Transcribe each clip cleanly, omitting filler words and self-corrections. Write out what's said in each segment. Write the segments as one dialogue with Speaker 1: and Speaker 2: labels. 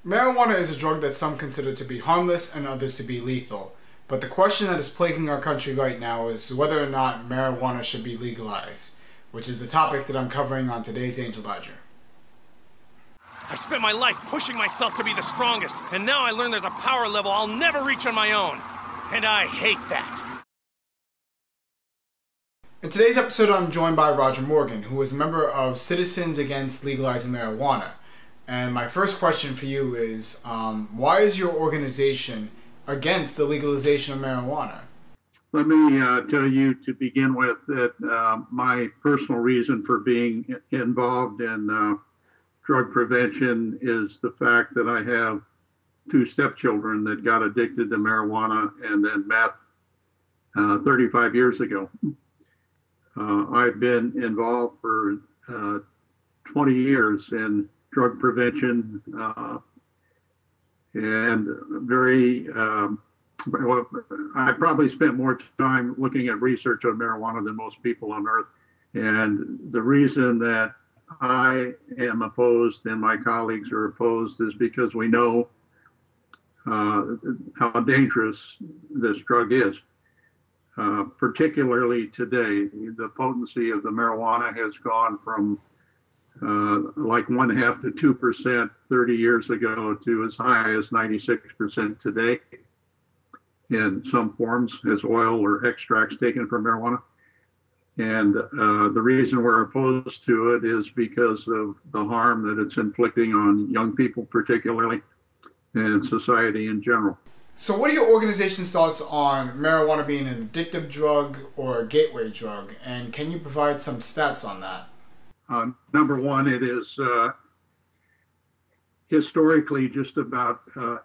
Speaker 1: Marijuana is a drug that some consider to be harmless and others to be lethal. But the question that is plaguing our country right now is whether or not marijuana should be legalized, which is the topic that I'm covering on today's Angel Dodger.
Speaker 2: I've spent my life pushing myself to be the strongest, and now I learn there's a power level I'll never reach on my own. And I hate that.
Speaker 1: In today's episode, I'm joined by Roger Morgan, who is a member of Citizens Against Legalizing Marijuana. And my first question for you is, why is your organization against the legalization of marijuana?
Speaker 3: Let me tell you to begin with that my personal reason for being involved in drug prevention is the fact that I have two stepchildren that got addicted to marijuana and then meth 35 years ago. I've been involved for 20 years in drug prevention and I probably spent more time looking at research on marijuana than most people on earth. And the reason that I am opposed and my colleagues are opposed is because we know how dangerous this drug is. Particularly today, the potency of the marijuana has gone from like 1/2 to 2% 30 years ago to as high as 96% today in some forms as oil or extracts taken from marijuana. And the reason we're opposed to it is because of the harm that it's inflicting on young people particularly and society in general.
Speaker 1: So what are your organization's thoughts on marijuana being an addictive drug or a gateway drug? And can you provide some stats on that?
Speaker 3: Number one, it is historically just about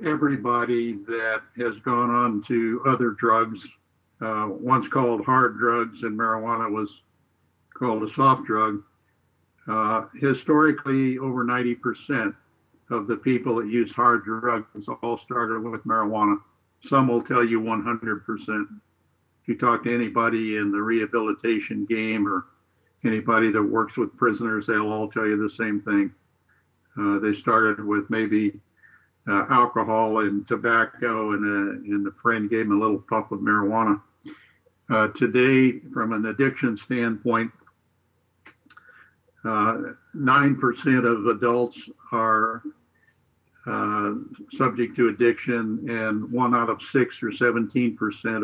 Speaker 3: everybody that has gone on to other drugs, once called hard drugs, and marijuana was called a soft drug. Historically, over 90% of the people that use hard drugs all started with marijuana. Some will tell you 100%. If you talk to anybody in the rehabilitation game or anybody that works with prisoners, they'll all tell you the same thing. They started with maybe alcohol and tobacco, and a friend gave them a little puff of marijuana. Today, from an addiction standpoint, 9% of adults are subject to addiction, and 1 out of 6 or 17%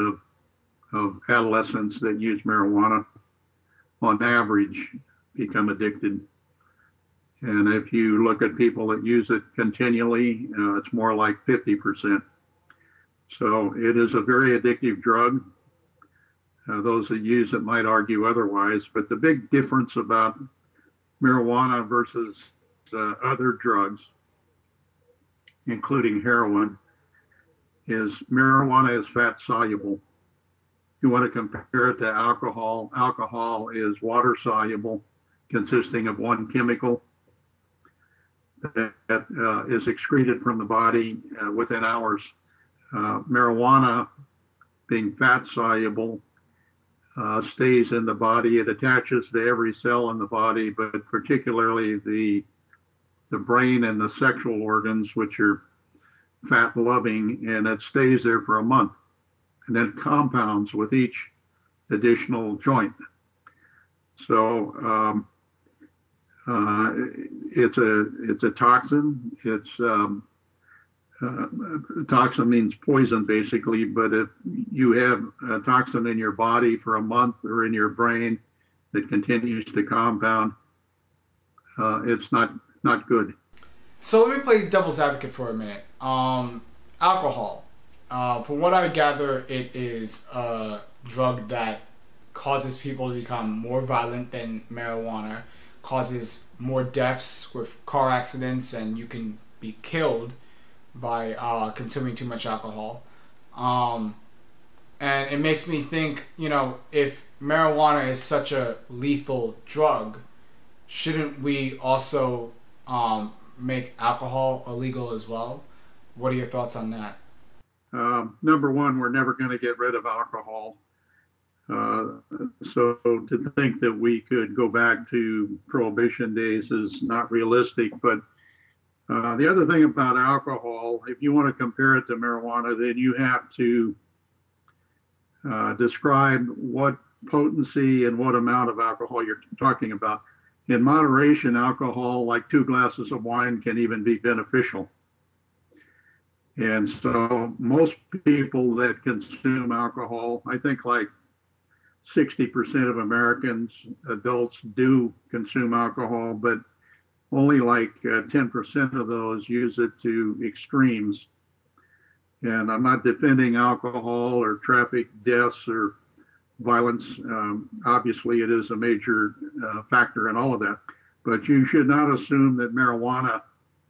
Speaker 3: of adolescents that use marijuana on average become addicted. And if you look at people that use it continually, it's more like 50%. So it is a very addictive drug. Those that use it might argue otherwise, but the big difference about marijuana versus other drugs, including heroin, is marijuana is fat soluble. You want to compare it to alcohol. Alcohol is water soluble, consisting of one chemical that is excreted from the body within hours. Marijuana, being fat soluble, stays in the body. It attaches to every cell in the body, but particularly the brain and the sexual organs, which are fat loving, and it stays there for a month, and then compounds with each additional joint. So it's a toxin. Toxin means poison, basically, but if you have a toxin in your body for a month or in your brain that continues to compound, it's not good.
Speaker 1: So let me play devil's advocate for a minute. Alcohol. From what I gather, it is a drug that causes people to become more violent than marijuana, causes more deaths with car accidents, and you can be killed by consuming too much alcohol. And it makes me think, if marijuana is such a lethal drug, shouldn't we also make alcohol illegal as well? What are your thoughts on that?
Speaker 3: Number one, we're never going to get rid of alcohol. So to think that we could go back to prohibition days is not realistic, but The other thing about alcohol, if you want to compare it to marijuana, then you have to describe what potency and what amount of alcohol you're talking about. In moderation, alcohol, like 2 glasses of wine, can even be beneficial. And so most people that consume alcohol, I think like 60% of Americans, adults, do consume alcohol, but only like 10% of those use it to extremes. And I'm not defending alcohol or traffic deaths or violence. Obviously, it is a major factor in all of that. But you should not assume that marijuana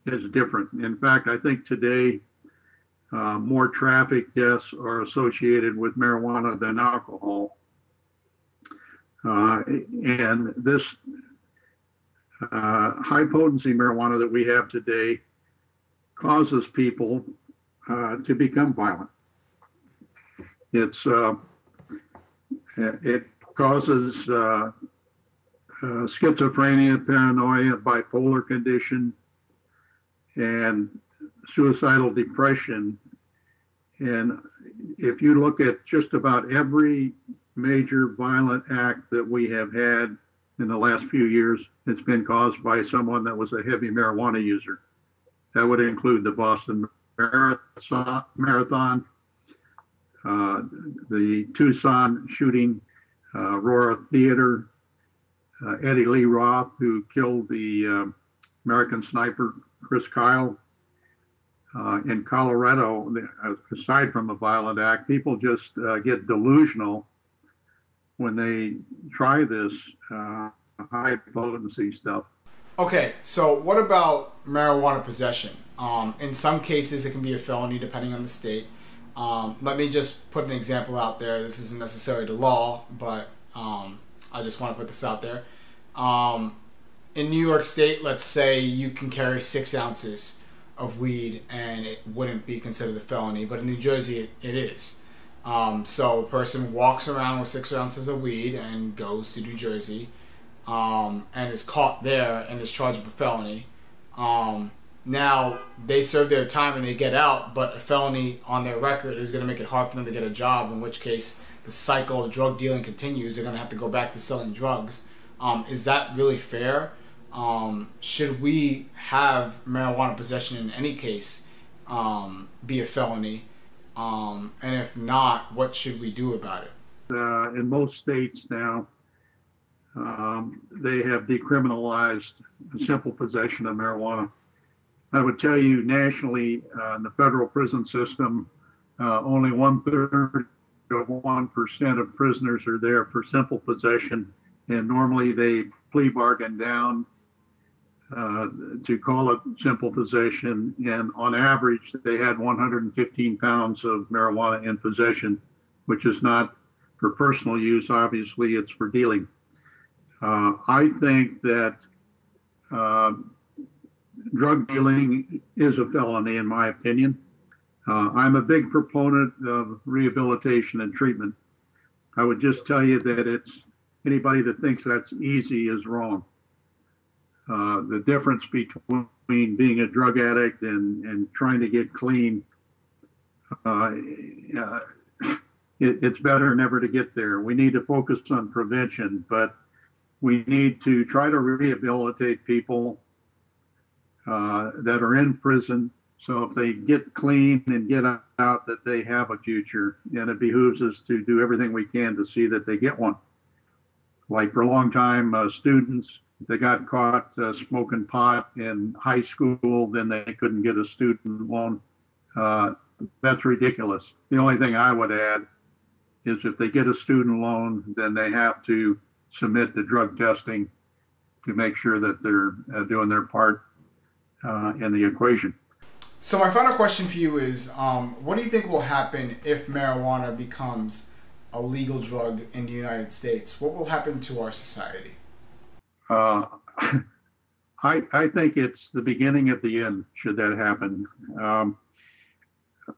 Speaker 3: is different. In fact, I think today more traffic deaths are associated with marijuana than alcohol. And this high potency marijuana that we have today causes people to become violent. It causes schizophrenia, paranoia, bipolar condition, and suicidal depression. And if you look at just about every major violent act that we have had in the last few years, it's been caused by someone that was a heavy marijuana user. That would include the Boston Marathon, the Tucson shooting, Aurora Theater, Eddie Lee Roth, who killed the American sniper Chris Kyle. In Colorado, aside from a violent act, people just get delusional when they try this high potency stuff.
Speaker 1: Okay, so what about marijuana possession? In some cases, it can be a felony depending on the state. Let me just put an example out there. This isn't necessarily the law, but I just want to put this out there. In New York State, let's say you can carry 6 ounces of weed and it wouldn't be considered a felony, but in New Jersey it is. So a person walks around with 6 ounces of weed and goes to New Jersey and is caught there and is charged with a felony. Now they serve their time and they get out, but a felony on their record is going to make it hard for them to get a job, in which case the cycle of drug dealing continues. They're going to have to go back to selling drugs. Is that really fair? Should we have marijuana possession in any case be a felony? And if not, what should we do about it?
Speaker 3: In most states now, they have decriminalized simple possession of marijuana. I would tell you nationally, in the federal prison system, only 1/3 of 1% of prisoners are there for simple possession. And normally they plea bargain down to call it simple possession. And on average, they had 115 pounds of marijuana in possession, which is not for personal use. Obviously, it's for dealing. I think that drug dealing is a felony, in my opinion. I'm a big proponent of rehabilitation and treatment. I would just tell you that anybody that thinks that's easy is wrong. The difference between being a drug addict and trying to get clean, it's better never to get there. We need to focus on prevention, but we need to try to rehabilitate people that are in prison. So if they get clean and get out, that they have a future. And it behooves us to do everything we can to see that they get one. Like for a long time, students, if they got caught smoking pot in high school, then they couldn't get a student loan. That's ridiculous. The only thing I would add is if they get a student loan, then they have to submit to drug testing to make sure that they're doing their part in the equation.
Speaker 1: So my final question for you is, what do you think will happen if marijuana becomes a legal drug in the United States? What will happen to our society?
Speaker 3: I think it's the beginning of the end, should that happen.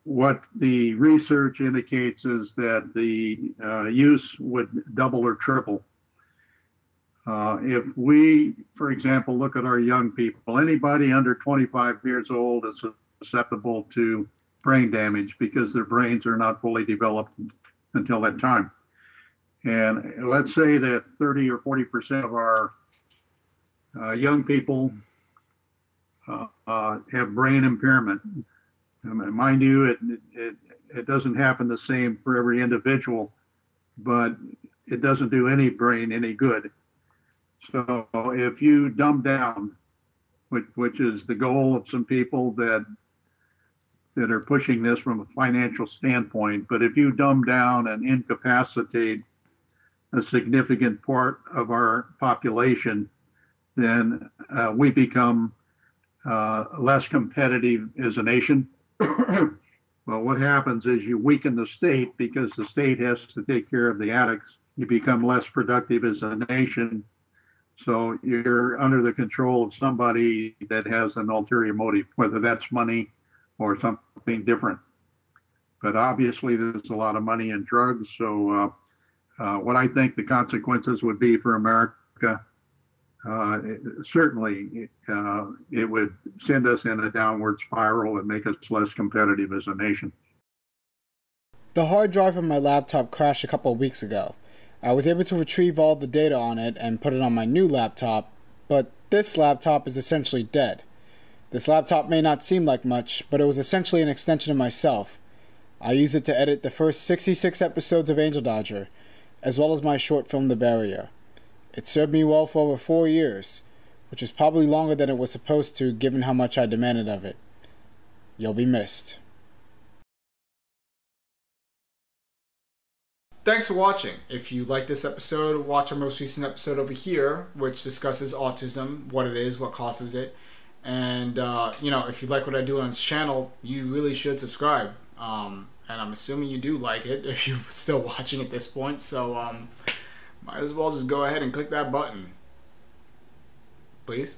Speaker 3: What the research indicates is that the use would double or triple. If we, for example, look at our young people, anybody under 25 years old is susceptible to brain damage because their brains are not fully developed until that time. And let's say that 30 or 40% of our young people have brain impairment. Mind you, it doesn't happen the same for every individual, but it doesn't do any brain any good. So if you dumb down, which is the goal of some people that are pushing this from a financial standpoint, but if you dumb down and incapacitate a significant part of our population, then we become less competitive as a nation. Well, what happens is you weaken the state because the state has to take care of the addicts. You become less productive as a nation. So you're under the control of somebody that has an ulterior motive, whether that's money or something different. But obviously, there's a lot of money in drugs. So what I think the consequences would be for America, certainly it would send us in a downward spiral and make us less competitive as a nation.
Speaker 4: The hard drive on my laptop crashed a couple of weeks ago. I was able to retrieve all the data on it and put it on my new laptop, but this laptop is essentially dead. This laptop may not seem like much, but it was essentially an extension of myself. I used it to edit the first 66 episodes of Angel Dodger, as well as my short film The Barrier. It served me well for over 4 years, which is probably longer than it was supposed to given how much I demanded of it. You'll be missed.
Speaker 1: Thanks for watching. If you like this episode, watch our most recent episode over here, which discusses autism, what it is, what causes it. And, if you like what I do on this channel, you really should subscribe. And I'm assuming you do like it if you're still watching at this point. So, might as well just go ahead and click that button. Please.